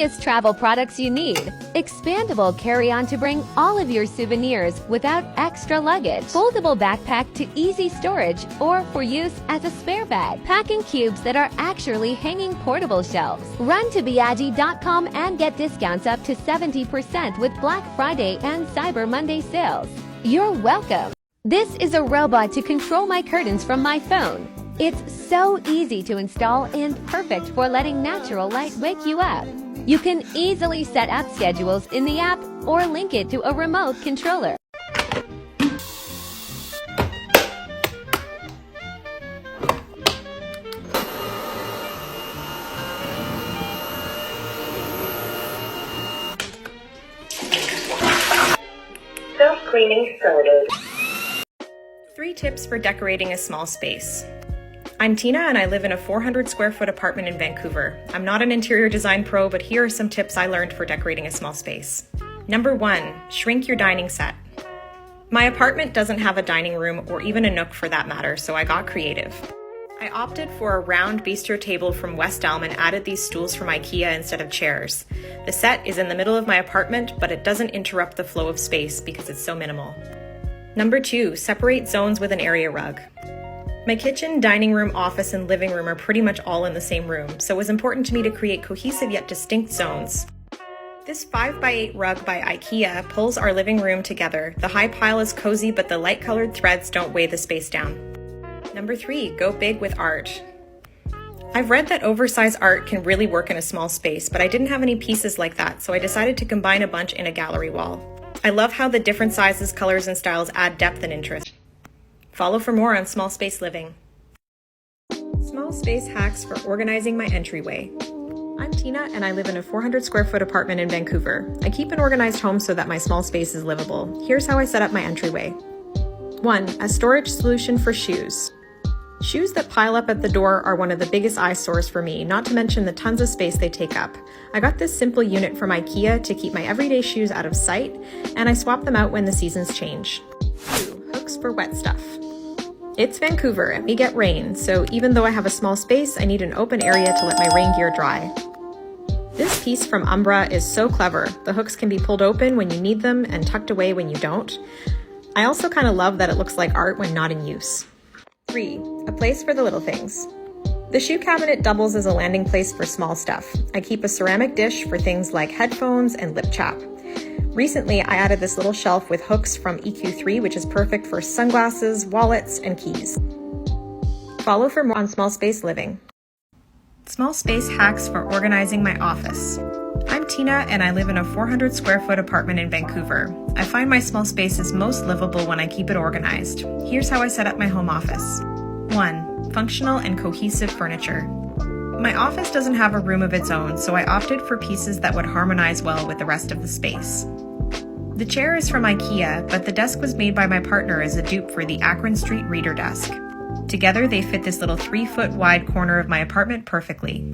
easiest travel products you need. Expandable carry-on to bring all of your souvenirs without extra luggage. Foldable backpack to easy storage or for use as a spare bag. Packing cubes that are actually hanging portable shelves. Run to Biagi.com and get discounts up to 70% with Black Friday and Cyber Monday sales. You're welcome. This is a robot to control my curtains from my phone. It's so easy to install and perfect for letting natural light wake you up. You can easily set up schedules in the app or link it to a remote controller. Self-cleaning started. 3 tips for decorating a small space. I'm Tina and I live in a 400 square foot apartment in Vancouver. I'm not an interior design pro, but here are some tips I learned for decorating a small space. Number 1, shrink your dining set. My apartment doesn't have a dining room or even a nook for that matter, so I got creative. I opted for a round bistro table from West Elm and added these stools from IKEA instead of chairs. The set is in the middle of my apartment, but it doesn't interrupt the flow of space because it's so minimal. Number 2, separate zones with an area rug. My kitchen, dining room, office, and living room are pretty much all in the same room, so it was important to me to create cohesive yet distinct zones. This 5x8 rug by IKEA pulls our living room together. The high pile is cozy, but the light-colored threads don't weigh the space down. Number 3, go big with art. I've read that oversized art can really work in a small space, but I didn't have any pieces like that, so I decided to combine a bunch in a gallery wall. I love how the different sizes, colors, and styles add depth and interest. Follow for more on small space living. Small space hacks for organizing my entryway. I'm Tina and I live in a 400 square foot apartment in Vancouver. I keep an organized home so that my small space is livable. Here's how I set up my entryway. 1, a storage solution for shoes. Shoes that pile up at the door are one of the biggest eyesores for me, not to mention the tons of space they take up. I got this simple unit from IKEA to keep my everyday shoes out of sight, and I swap them out when the seasons change. 2, hooks for wet stuff. It's Vancouver and we get rain, so even though I have a small space, I need an open area to let my rain gear dry. This piece from Umbra is so clever. The hooks can be pulled open when you need them and tucked away when you don't. I also kind of love that it looks like art when not in use. 3, a place for the little things. The shoe cabinet doubles as a landing place for small stuff. I keep a ceramic dish for things like headphones and lip chap. Recently, I added this little shelf with hooks from EQ3, which is perfect for sunglasses, wallets, and keys. Follow for more on small space living. Small space hacks for organizing my office. I'm Tina and I live in a 400 square foot apartment in Vancouver. I find my small space is most livable when I keep it organized. Here's how I set up my home office. 1, functional and cohesive furniture. My office doesn't have a room of its own, so I opted for pieces that would harmonize well with the rest of the space. The chair is from IKEA, but the desk was made by my partner as a dupe for the Akron Street Reader desk. Together, they fit this little 3-foot wide corner of my apartment perfectly.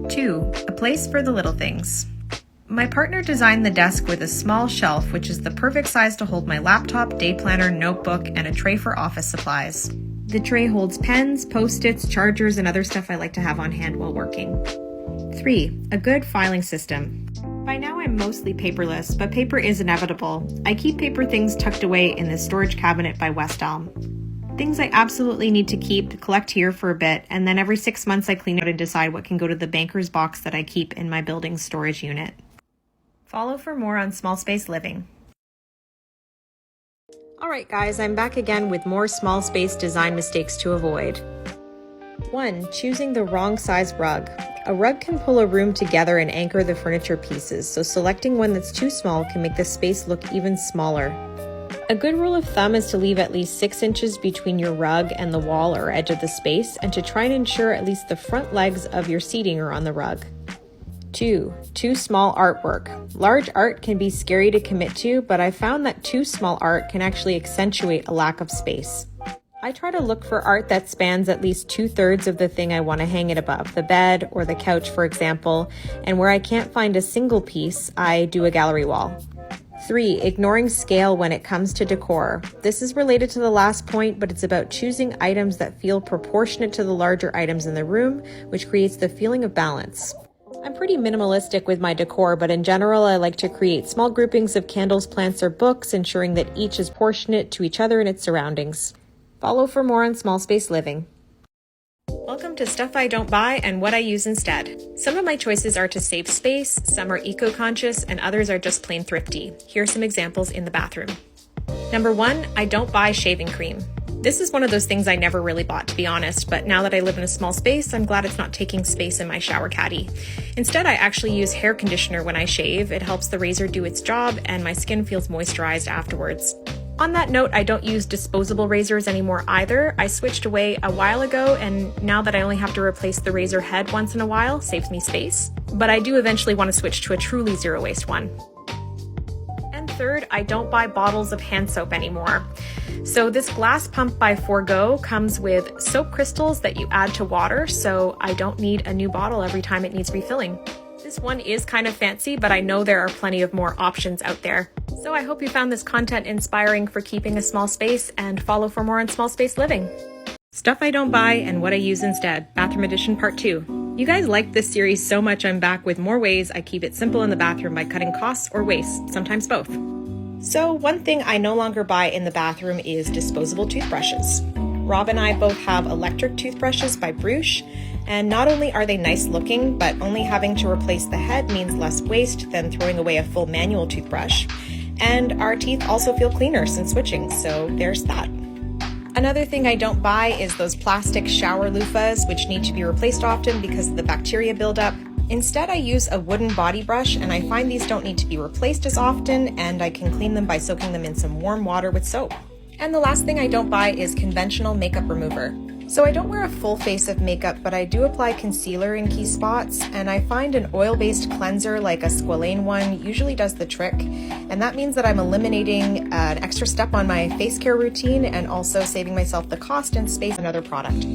2, a place for the little things. My partner designed the desk with a small shelf, which is the perfect size to hold my laptop, day planner, notebook, and a tray for office supplies. The tray holds pens, post-its, chargers, and other stuff I like to have on hand while working. 3, a good filing system. By now I'm mostly paperless, but paper is inevitable. I keep paper things tucked away in the storage cabinet by West Elm. Things I absolutely need to keep collect here for a bit, and then every 6 months I clean out and decide what can go to the banker's box that I keep in my building's storage unit. Follow for more on small space living. Alright guys, I'm back again with more small space design mistakes to avoid. 1, choosing the wrong size rug. A rug can pull a room together and anchor the furniture pieces, so selecting one that's too small can make the space look even smaller. A good rule of thumb is to leave at least 6 inches between your rug and the wall or edge of the space, and to try and ensure at least the front legs of your seating are on the rug. 2, too small artwork. Large art can be scary to commit to, but I found that too small art can actually accentuate a lack of space. I try to look for art that spans at least 2/3 of the thing I want to hang it above, the bed or the couch, for example, and where I can't find a single piece, I do a gallery wall. 3, ignoring scale when it comes to decor. This is related to the last point, but it's about choosing items that feel proportionate to the larger items in the room, which creates the feeling of balance. I'm pretty minimalistic with my decor, but in general, I like to create small groupings of candles, plants, or books, ensuring that each is proportionate to each other and its surroundings. Follow for more on small space living. Welcome to Stuff I Don't Buy and What I Use Instead. Some of my choices are to save space, some are eco-conscious, and others are just plain thrifty. Here are some examples in the bathroom. Number 1, I don't buy shaving cream. This is one of those things I never really bought, to be honest, but now that I live in a small space, I'm glad it's not taking space in my shower caddy. Instead, I actually use hair conditioner when I shave. It helps the razor do its job, and my skin feels moisturized afterwards. On that note, I don't use disposable razors anymore either. I switched away a while ago, and now that I only have to replace the razor head once in a while, saves me space. But I do eventually want to switch to a truly zero waste one. And third, I don't buy bottles of hand soap anymore. So this glass pump by Forgo comes with soap crystals that you add to water, so I don't need a new bottle every time it needs refilling. This one is kind of fancy, but I know there are plenty of more options out there. So I hope you found this content inspiring for keeping a small space, and follow for more on small space living. Stuff I Don't Buy and What I Use Instead, Bathroom Edition Part 2. You guys liked this series so much, I'm back with more ways I keep it simple in the bathroom by cutting costs or waste, sometimes both. So one thing I no longer buy in the bathroom is disposable toothbrushes. Rob and I both have electric toothbrushes by Bruche, and not only are they nice looking, but only having to replace the head means less waste than throwing away a full manual toothbrush. And our teeth also feel cleaner since switching, so there's that. Another thing I don't buy is those plastic shower loofahs, which need to be replaced often because of the bacteria buildup. Instead, I use a wooden body brush, and I find these don't need to be replaced as often, and I can clean them by soaking them in some warm water with soap. And the last thing I don't buy is conventional makeup remover. So I don't wear a full face of makeup, but I do apply concealer in key spots, and I find an oil-based cleanser like a squalane one usually does the trick, and that means that I'm eliminating an extra step on my face care routine and also saving myself the cost and space of another product.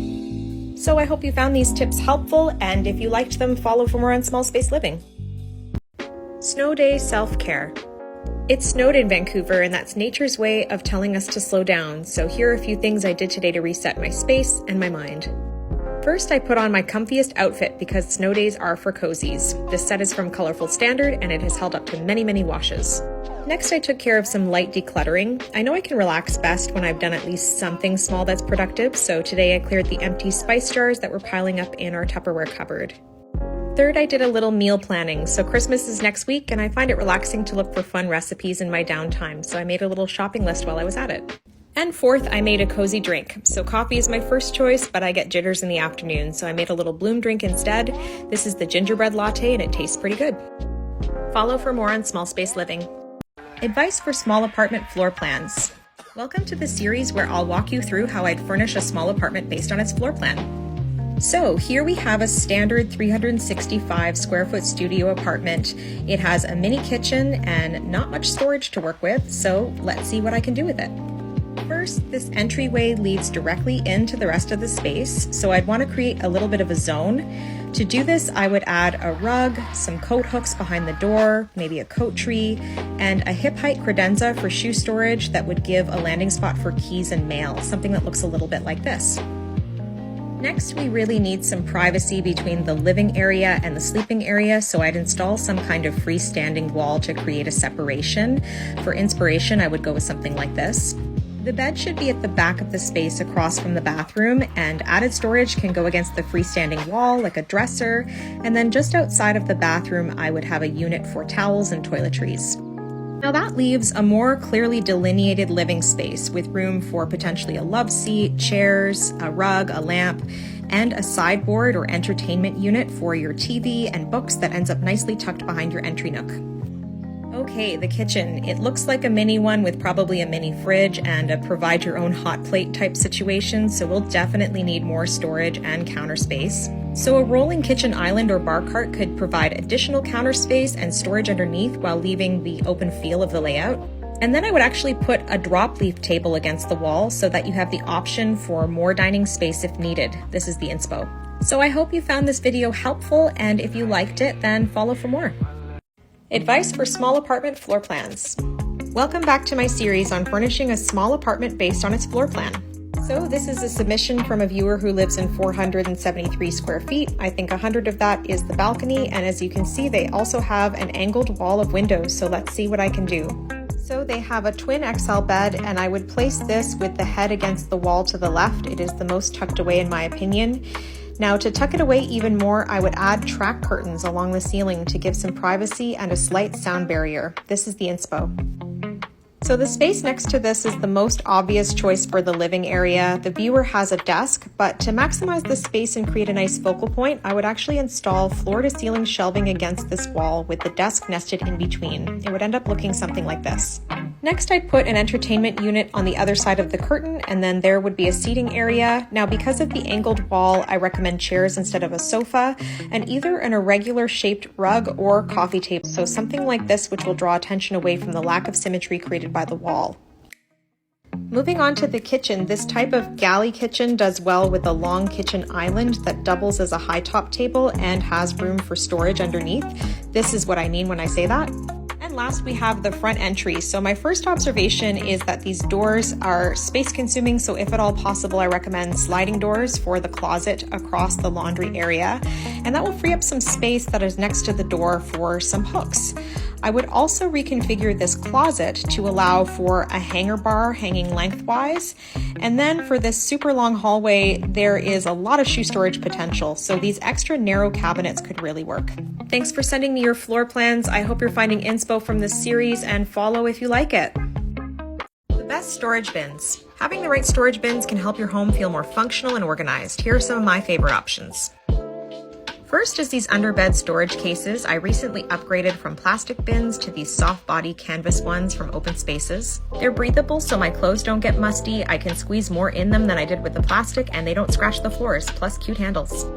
So I hope you found these tips helpful, and if you liked them, follow for more on small space living. Snow day self-care. It snowed in Vancouver, and that's nature's way of telling us to slow down, so here are a few things I did today to reset my space and my mind. First, I put on my comfiest outfit because snow days are for cozies. This set is from Colorful Standard, and it has held up to many, many washes. Next, I took care of some light decluttering. I know I can relax best when I've done at least something small that's productive, so today I cleared the empty spice jars that were piling up in our Tupperware cupboard. Third, I did a little meal planning. So Christmas is next week, and I find it relaxing to look for fun recipes in my downtime, so I made a little shopping list while I was at it. And fourth, I made a cozy drink. So coffee is my first choice, but I get jitters in the afternoon, so I made a little bloom drink instead. This is the gingerbread latte, and it tastes pretty good. Follow for more on small space living. Advice for small apartment floor plans. Welcome to the series where I'll walk you through how I'd furnish a small apartment based on its floor plan. So here we have a standard 365 square foot studio apartment. It has a mini kitchen and not much storage to work with, so let's see what I can do with it. First, this entryway leads directly into the rest of the space, so I'd want to create a little bit of a zone. To do this, I would add a rug, some coat hooks behind the door, maybe a coat tree, and a hip height credenza for shoe storage that would give a landing spot for keys and mail, something that looks a little bit like this. Next, we really need some privacy between the living area and the sleeping area, so I'd install some kind of freestanding wall to create a separation. For inspiration, I would go with something like this. The bed should be at the back of the space across from the bathroom, and added storage can go against the freestanding wall like a dresser, and then just outside of the bathroom, I would have a unit for towels and toiletries. Now that leaves a more clearly delineated living space with room for potentially a love seat, chairs, a rug, a lamp, and a sideboard or entertainment unit for your TV and books that ends up nicely tucked behind your entry nook. Okay, the kitchen. It looks like a mini one with probably a mini fridge and a provide your own hot plate type situation, so we'll definitely need more storage and counter space. So a rolling kitchen island or bar cart could provide additional counter space and storage underneath while leaving the open feel of the layout. And then I would actually put a drop leaf table against the wall so that you have the option for more dining space if needed. This is the inspo. So I hope you found this video helpful, and if you liked it, then follow for more. Advice for small apartment floor plans. Welcome back to my series on furnishing a small apartment based on its floor plan. So this is a submission from a viewer who lives in 473 square feet. I think 100 of that is the balcony, and as you can see, they also have an angled wall of windows, so let's see what I can do. So they have a twin XL bed, and I would place this with the head against the wall to the left. It is the most tucked away in my opinion. Now to tuck it away even more, I would add track curtains along the ceiling to give some privacy and a slight sound barrier. This is the inspo. So the space next to this is the most obvious choice for the living area. The viewer has a desk, but to maximize the space and create a nice focal point, I would actually install floor-to-ceiling shelving against this wall with the desk nested in between. It would end up looking something like this. Next, I'd put an entertainment unit on the other side of the curtain, and then there would be a seating area. Now, because of the angled wall, I recommend chairs instead of a sofa, and either an irregular shaped rug or coffee table, so something like this, which will draw attention away from the lack of symmetry created by the wall. Moving on to the kitchen, this type of galley kitchen does well with a long kitchen island that doubles as a high top table and has room for storage underneath. This is what I mean when I say that. And last, we have the front entry. So my first observation is that these doors are space consuming, so if at all possible, I recommend sliding doors for the closet across the laundry area, and that will free up some space that is next to the door for some hooks. I would also reconfigure this closet to allow for a hanger bar hanging lengthwise. And then for this super long hallway, there is a lot of shoe storage potential, so these extra narrow cabinets could really work. Thanks for sending me your floor plans. I hope you're finding inspo from this series, and follow if you like it. The best storage bins. Having the right storage bins can help your home feel more functional and organized. Here are some of my favorite options. First is these underbed storage cases. I recently upgraded from plastic bins to these soft body canvas ones from Open Spaces. They're breathable, so my clothes don't get musty. I can squeeze more in them than I did with the plastic, and they don't scratch the floors, plus cute handles.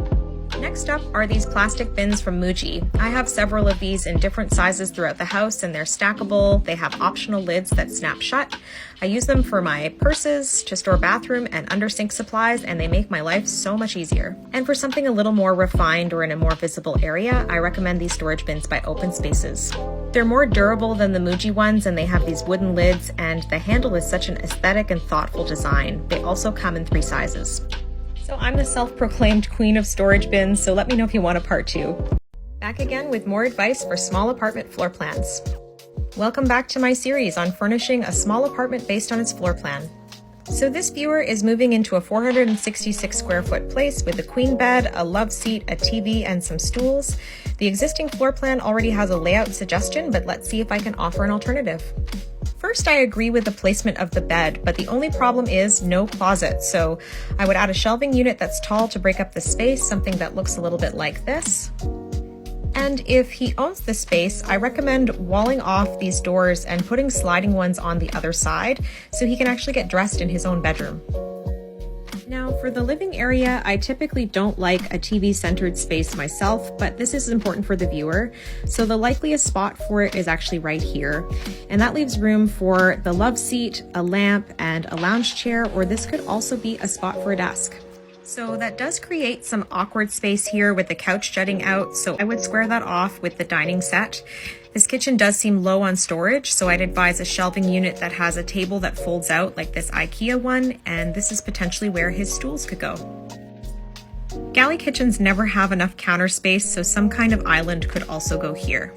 Next up are these plastic bins from Muji. I have several of these in different sizes throughout the house, and they're stackable. They have optional lids that snap shut. I use them for my purses, to store bathroom and under sink supplies, and they make my life so much easier. And for something a little more refined or in a more visible area, I recommend these storage bins by Open Spaces. They're more durable than the Muji ones, and they have these wooden lids, and the handle is such an aesthetic and thoughtful design. They also come in 3 sizes. So I'm the self-proclaimed queen of storage bins, so let me know if you want a part 2. Back again with more advice for small apartment floor plans. Welcome back to my series on furnishing a small apartment based on its floor plan. So this viewer is moving into a 466 square foot place with a queen bed, a love seat, a TV, and some stools. The existing floor plan already has a layout suggestion, but let's see if I can offer an alternative. First, I agree with the placement of the bed, but the only problem is no closet. So I would add a shelving unit that's tall to break up the space, something that looks a little bit like this. And if he owns the space, I recommend walling off these doors and putting sliding ones on the other side so he can actually get dressed in his own bedroom. Now, for the living area, I typically don't like a TV-centered space myself, but this is important for the viewer, so the likeliest spot for it is actually right here. And that leaves room for the love seat, a lamp, and a lounge chair, or this could also be a spot for a desk. So that does create some awkward space here with the couch jutting out, so I would square that off with the dining set. This kitchen does seem low on storage, so I'd advise a shelving unit that has a table that folds out like this IKEA one, and this is potentially where his stools could go. Galley kitchens never have enough counter space, so some kind of island could also go here.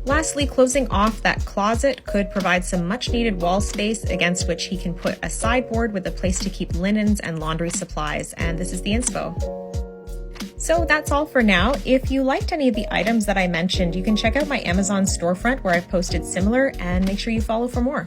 Lastly, closing off that closet could provide some much needed wall space against which he can put a sideboard with a place to keep linens and laundry supplies, and this is the inspo. So that's all for now. If you liked any of the items that I mentioned, you can check out my Amazon storefront where I've posted similar, and make sure you follow for more.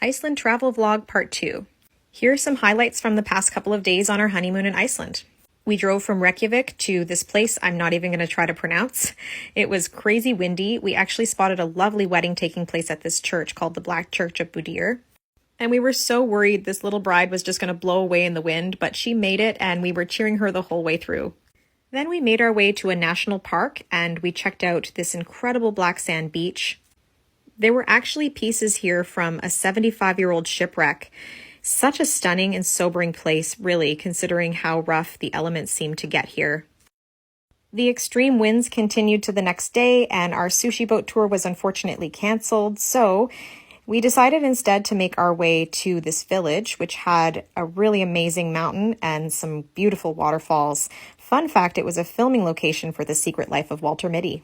Iceland Travel Vlog Part 2. Here are some highlights from the past couple of days on our honeymoon in Iceland. We drove from Reykjavik to this place I'm not even going to try to pronounce. It was crazy windy. We actually spotted a lovely wedding taking place at this church called the Black Church of Budir. And we were so worried this little bride was just going to blow away in the wind, but she made it and we were cheering her the whole way through. Then we made our way to a national park and we checked out this incredible black sand beach. There were actually pieces here from a 75-year-old shipwreck. Such a stunning and sobering place, really, considering how rough the elements seem to get here. The extreme winds continued to the next day, and our sushi boat tour was unfortunately canceled, so We decided instead to make our way to this village, which had a really amazing mountain and some beautiful waterfalls. Fun fact, it was a filming location for The Secret Life of Walter Mitty.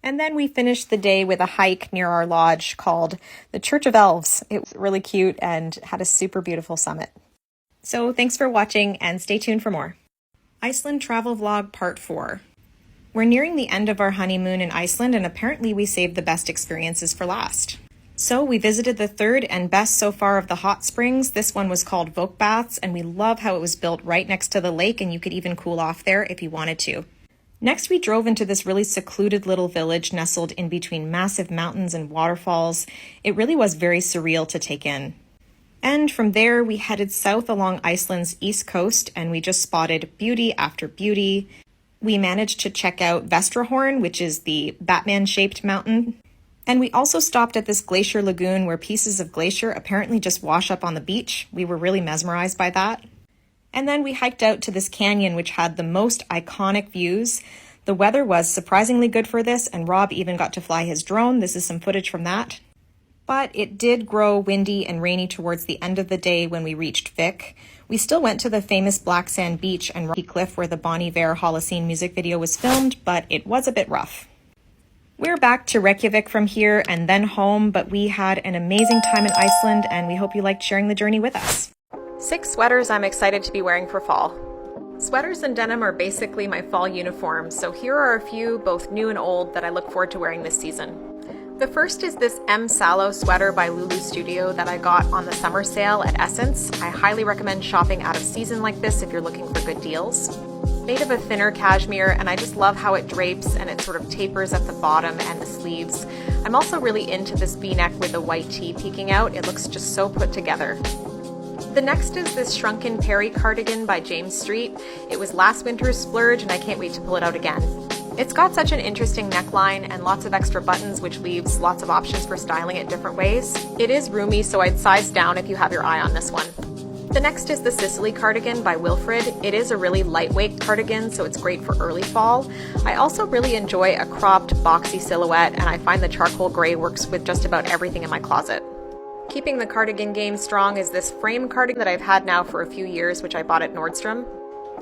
And then we finished the day with a hike near our lodge called the Church of Elves. It was really cute and had a super beautiful summit. So thanks for watching and stay tuned for more. Iceland Travel Vlog Part 4. We're nearing the end of our honeymoon in Iceland, and apparently we saved the best experiences for last. So we visited the third and best so far of the hot springs. This one was called Voke Baths, and we love how it was built right next to the lake, and you could even cool off there if you wanted to. Next, we drove into this really secluded little village nestled in between massive mountains and waterfalls. It really was very surreal to take in. And from there, we headed south along Iceland's east coast, and we just spotted beauty after beauty. We managed to check out Vestrahorn, which is the Batman-shaped mountain. And we also stopped at this glacier lagoon where pieces of glacier apparently just wash up on the beach. We were really mesmerized by that. And then we hiked out to this canyon, which had the most iconic views. The weather was surprisingly good for this, and Rob even got to fly his drone. This is some footage from that. But it did grow windy and rainy towards the end of the day when we reached Vik. We still went to the famous black sand beach and rocky cliff where the Bon Iver Holocene music video was filmed, but it was a bit rough. We're back to Reykjavik from here and then home, but we had an amazing time in Iceland, and we hope you liked sharing the journey with us. 6 sweaters I'm excited to be wearing for fall. Sweaters and denim are basically my fall uniform, so here are a few, both new and old, that I look forward to wearing this season. The first is this M. Sallow sweater by Lulu Studio that I got on the summer sale at Essence. I highly recommend shopping out of season like this if you're looking for good deals. Made of a thinner cashmere, and I just love how it drapes and it sort of tapers at the bottom and the sleeves. I'm also really into this v-neck with the white tee peeking out. It looks just so put together. The next is this Shrunken Perry cardigan by James Street. It was last winter's splurge, and I can't wait to pull it out again. It's got such an interesting neckline and lots of extra buttons, which leaves lots of options for styling it different ways. It is roomy, so I'd size down if you have your eye on this one. The next is the Sicily cardigan by Wilfred. It is a really lightweight cardigan, so it's great for early fall. I also really enjoy a cropped, boxy silhouette, and I find the charcoal gray works with just about everything in my closet. Keeping the cardigan game strong is this frame cardigan that I've had now for a few years, which I bought at Nordstrom.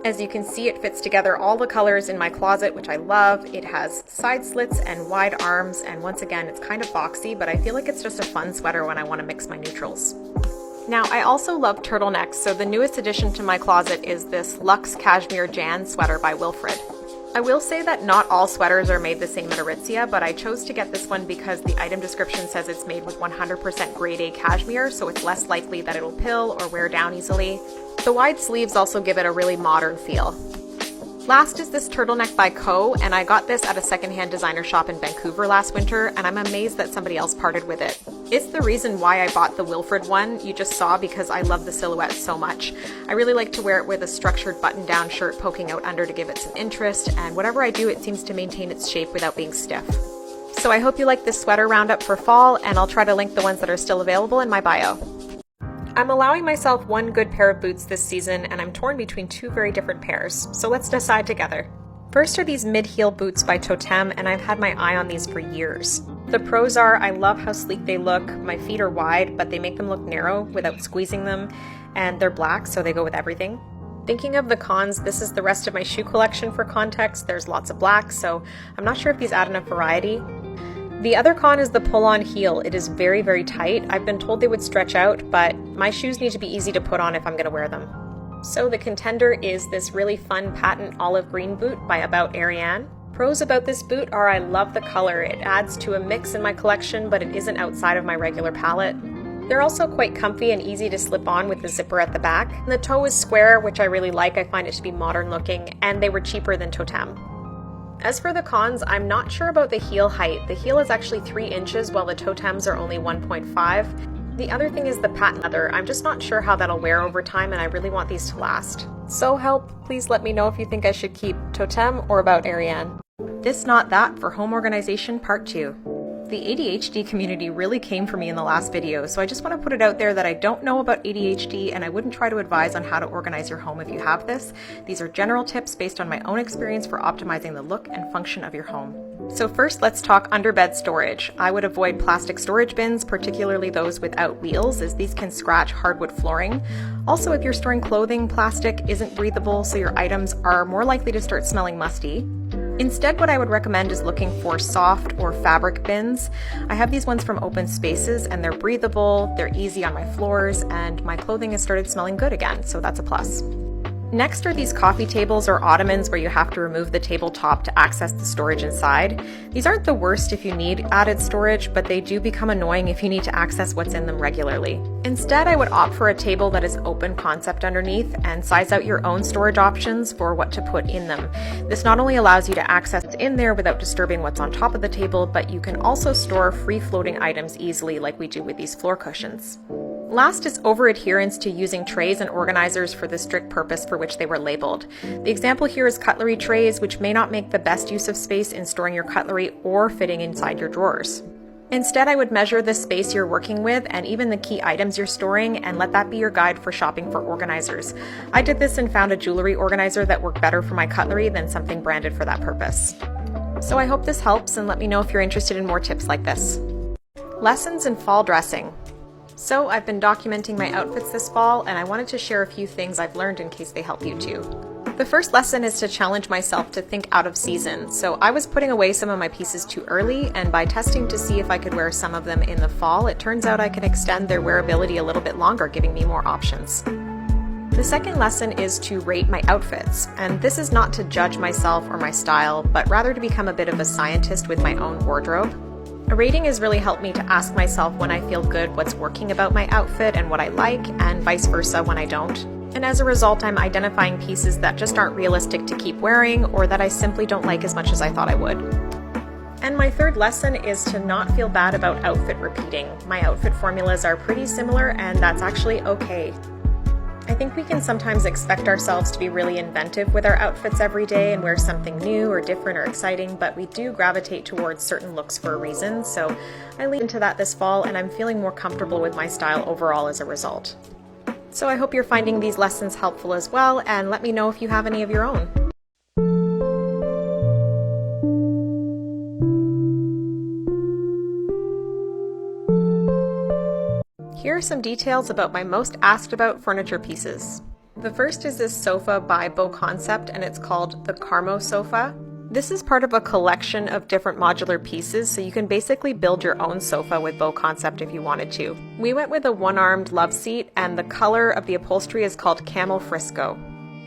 As you can see, it fits together all the colors in my closet, which I love. It has side slits and wide arms, and once again, it's kind of boxy, but I feel like it's just a fun sweater when I want to mix my neutrals. Now, I also love turtlenecks, so the newest addition to my closet is this Luxe Cashmere Jan sweater by Wilfred. I will say that not all sweaters are made the same at Aritzia, but I chose to get this one because the item description says it's made with 100% grade A cashmere, so it's less likely that it'll pill or wear down easily. The wide sleeves also give it a really modern feel. Last is this turtleneck by Co, and I got this at a secondhand designer shop in Vancouver last winter, and I'm amazed that somebody else parted with it. It's the reason why I bought the Wilfred one you just saw, because I love the silhouette so much. I really like to wear it with a structured button-down shirt poking out under to give it some interest, and whatever I do, it seems to maintain its shape without being stiff. So I hope you like this sweater roundup for fall, and I'll try to link the ones that are still available in my bio. I'm allowing myself one good pair of boots this season, and I'm torn between 2 very different pairs, so let's decide together. First are these mid-heel boots by Totem, and I've had my eye on these for years. The pros are I love how sleek they look. My feet are wide, but they make them look narrow without squeezing them, and they're black, so they go with everything. Thinking of the cons, this is the rest of my shoe collection for context. There's lots of black, so I'm not sure if these add enough variety. The other con is the pull-on heel. It is very, very tight. I've been told they would stretch out, but my shoes need to be easy to put on if I'm going to wear them. So the contender is this really fun patent olive green boot by About Ariane. Pros about this boot are I love the color. It adds to a mix in my collection, but it isn't outside of my regular palette. They're also quite comfy and easy to slip on with the zipper at the back. The toe is square, which I really like. I find it to be modern looking, and they were cheaper than Totem. As for the cons, I'm not sure about the heel height. The heel is actually 3 inches while the Totems are only 1.5. The other thing is the patent leather. I'm just not sure how that'll wear over time, and I really want these to last. So help, please let me know if you think I should keep Totem or About Ariane. This Not That for home organization part 2. The ADHD community really came for me in the last video, so I just want to put it out there that I don't know about ADHD and I wouldn't try to advise on how to organize your home if you have this. These are general tips based on my own experience for optimizing the look and function of your home. So first, let's talk underbed storage. I would avoid plastic storage bins, particularly those without wheels, as these can scratch hardwood flooring. Also, if you're storing clothing, plastic isn't breathable, so your items are more likely to start smelling musty. Instead, what I would recommend is looking for soft or fabric bins. I have these ones from Open Spaces, and they're breathable, they're easy on my floors, and my clothing has started smelling good again, so that's a plus. Next are these coffee tables or ottomans where you have to remove the tabletop to access the storage inside. These aren't the worst if you need added storage, but they do become annoying if you need to access what's in them regularly. Instead, I would opt for a table that is open concept underneath and size out your own storage options for what to put in them. This not only allows you to access what's in there without disturbing what's on top of the table, but you can also store free-floating items easily like we do with these floor cushions. Last is over-adherence to using trays and organizers for the strict purpose for which they were labeled. The example here is cutlery trays, which may not make the best use of space in storing your cutlery or fitting inside your drawers. Instead, I would measure the space you're working with and even the key items you're storing, and let that be your guide for shopping for organizers. I did this and found a jewelry organizer that worked better for my cutlery than something branded for that purpose. So I hope this helps, and let me know if you're interested in more tips like this. Lessons in fall dressing. So I've been documenting my outfits this fall, and I wanted to share a few things I've learned in case they help you too. The first lesson is to challenge myself to think out of season. So I was putting away some of my pieces too early, and by testing to see if I could wear some of them in the fall, it turns out I can extend their wearability a little bit longer, giving me more options. The second lesson is to rate my outfits, and this is not to judge myself or my style, but rather to become a bit of a scientist with my own wardrobe. A rating has really helped me to ask myself when I feel good what's working about my outfit and what I like, and vice versa when I don't. And as a result, I'm identifying pieces that just aren't realistic to keep wearing or that I simply don't like as much as I thought I would. And my third lesson is to not feel bad about outfit repeating. My outfit formulas are pretty similar, and that's actually okay. I think we can sometimes expect ourselves to be really inventive with our outfits every day and wear something new or different or exciting, but we do gravitate towards certain looks for a reason, so I leaned into that this fall and I'm feeling more comfortable with my style overall as a result. So I hope you're finding these lessons helpful as well, and let me know if you have any of your own. Here are some details about my most asked about furniture pieces. The first is this sofa by Beau Concept, and it's called the Carmo sofa. This is part of a collection of different modular pieces, so you can basically build your own sofa with Beau Concept if you wanted to. We went with a one-armed love seat, and the color of the upholstery is called Camel Frisco.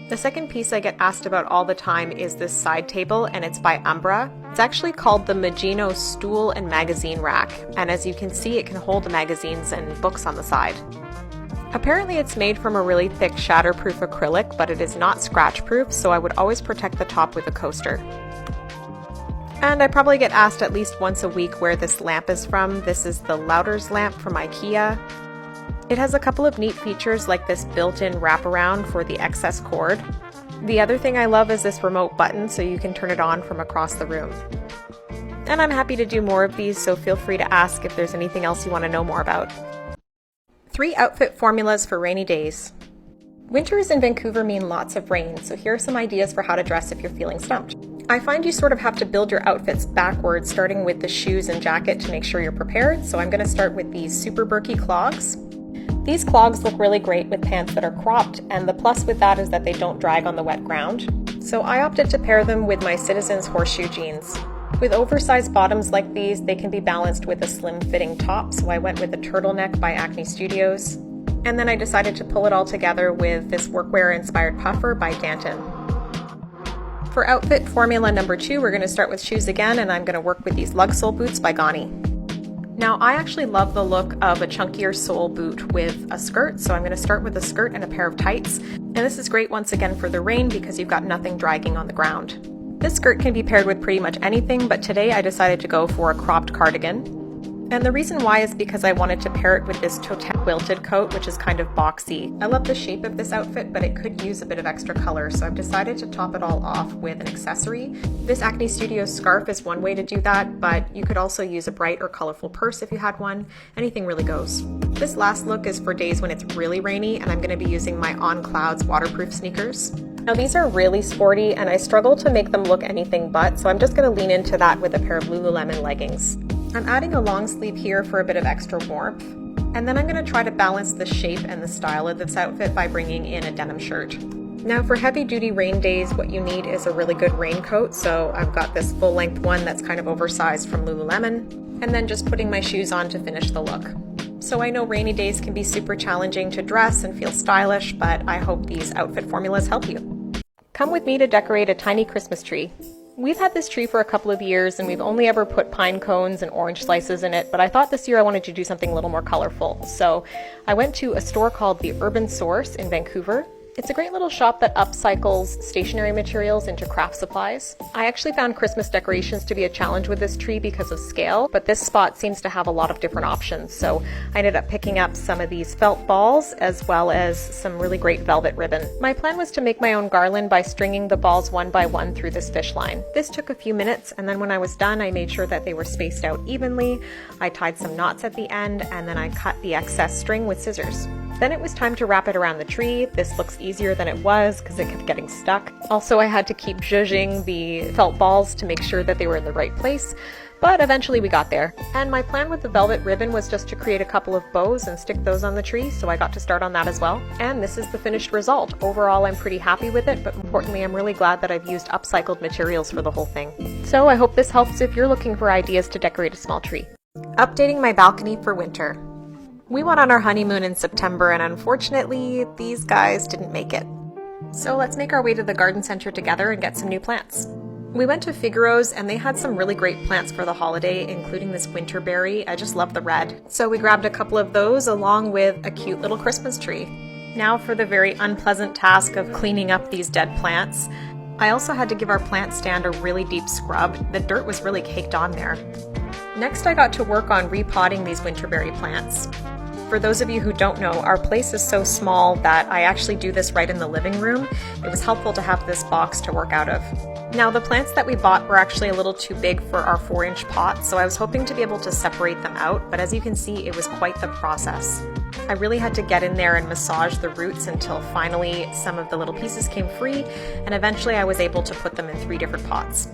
The second piece I get asked about all the time is this side table, and it's by Umbra. It's actually called the Magino Stool and Magazine Rack, and as you can see, it can hold the magazines and books on the side. Apparently it's made from a really thick shatterproof acrylic, but it is not scratch-proof, so I would always protect the top with a coaster. And I probably get asked at least once a week where this lamp is from. This is the Louders lamp from IKEA. It has a couple of neat features like this built-in wraparound for the excess cord. The other thing I love is this remote button so you can turn it on from across the room. And I'm happy to do more of these, so feel free to ask if there's anything else you want to know more about. 3 outfit formulas for rainy days. Winters in Vancouver mean lots of rain, so here are some ideas for how to dress if you're feeling stumped. I find you sort of have to build your outfits backwards, starting with the shoes and jacket to make sure you're prepared, so I'm going to start with these super Berkey clogs. These clogs look really great with pants that are cropped, and the plus with that is that they don't drag on the wet ground. So I opted to pair them with my Citizens horseshoe jeans. With oversized bottoms like these, they can be balanced with a slim-fitting top, so I went with a turtleneck by Acne Studios. And then I decided to pull it all together with this workwear-inspired puffer by Danton. For outfit formula number 2, we're going to start with shoes again, and I'm going to work with these lug sole boots by Gani. Now, I actually love the look of a chunkier sole boot with a skirt, so I'm going to start with a skirt and a pair of tights. And this is great once again for the rain because you've got nothing dragging on the ground. This skirt can be paired with pretty much anything, but today I decided to go for a cropped cardigan. And the reason why is because I wanted to pair it with this Totem quilted coat, which is kind of boxy. I love the shape of this outfit, but it could use a bit of extra color, so I've decided to top it all off with an accessory. This Acne Studios scarf is one way to do that, but you could also use a bright or colorful purse if you had one. Anything really goes. This last look is for days when it's really rainy, and I'm going to be using my On Clouds waterproof sneakers. Now these are really sporty and I struggle to make them look anything but, so I'm just going to lean into that with a pair of Lululemon leggings. I'm adding a long sleeve here for a bit of extra warmth, and then I'm going to try to balance the shape and the style of this outfit by bringing in a denim shirt. Now for heavy duty rain days, what you need is a really good raincoat, so I've got this full length one that's kind of oversized from Lululemon, and then just putting my shoes on to finish the look. So I know rainy days can be super challenging to dress and feel stylish, but I hope these outfit formulas help you. Come with me to decorate a tiny Christmas tree. We've had this tree for a couple of years and we've only ever put pine cones and orange slices in it, but I thought this year I wanted to do something a little more colorful. So I went to a store called the Urban Source in Vancouver. It's a great little shop that upcycles stationery materials into craft supplies. I actually found Christmas decorations to be a challenge with this tree because of scale, but this spot seems to have a lot of different options. So I ended up picking up some of these felt balls as well as some really great velvet ribbon. My plan was to make my own garland by stringing the balls one by one through this fish line. This took a few minutes, and then when I was done, I made sure that they were spaced out evenly. I tied some knots at the end, and then I cut the excess string with scissors. Then it was time to wrap it around the tree. This looks easier than it was because it kept getting stuck. Also, I had to keep zhuzhing the felt balls to make sure that they were in the right place, but eventually we got there. And my plan with the velvet ribbon was just to create a couple of bows and stick those on the tree, so I got to start on that as well. And this is the finished result. Overall, I'm pretty happy with it, but importantly, I'm really glad that I've used upcycled materials for the whole thing. So I hope this helps if you're looking for ideas to decorate a small tree. Updating my balcony for winter. We went on our honeymoon in September and unfortunately, these guys didn't make it. So let's make our way to the garden center together and get some new plants. We went to Figaro's and they had some really great plants for the holiday, including this winterberry. I just love the red. So we grabbed a couple of those along with a cute little Christmas tree. Now for the very unpleasant task of cleaning up these dead plants. I also had to give our plant stand a really deep scrub. The dirt was really caked on there. Next I got to work on repotting these winterberry plants. For those of you who don't know, our place is so small that I actually do this right in the living room. It was helpful to have this box to work out of. Now the plants that we bought were actually a little too big for our 4-inch pot, so I was hoping to be able to separate them out, but as you can see, it was quite the process. I really had to get in there and massage the roots until finally some of the little pieces came free, and eventually I was able to put them in 3 different pots.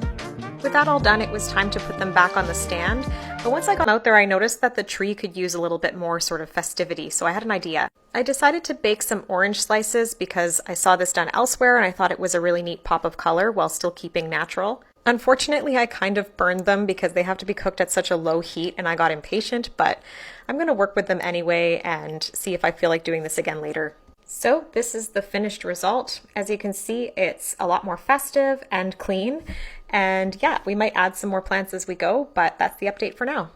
With that all done, it was time to put them back on the stand, but once I got out there I noticed that the tree could use a little bit more sort of festivity, so I had an idea. I decided to bake some orange slices because I saw this done elsewhere and I thought it was a really neat pop of color while still keeping natural. Unfortunately, I kind of burned them because they have to be cooked at such a low heat and I got impatient, but I'm going to work with them anyway and see if I feel like doing this again later. So this is the finished result. As you can see, it's a lot more festive and clean. And yeah, we might add some more plants as we go, but that's the update for now.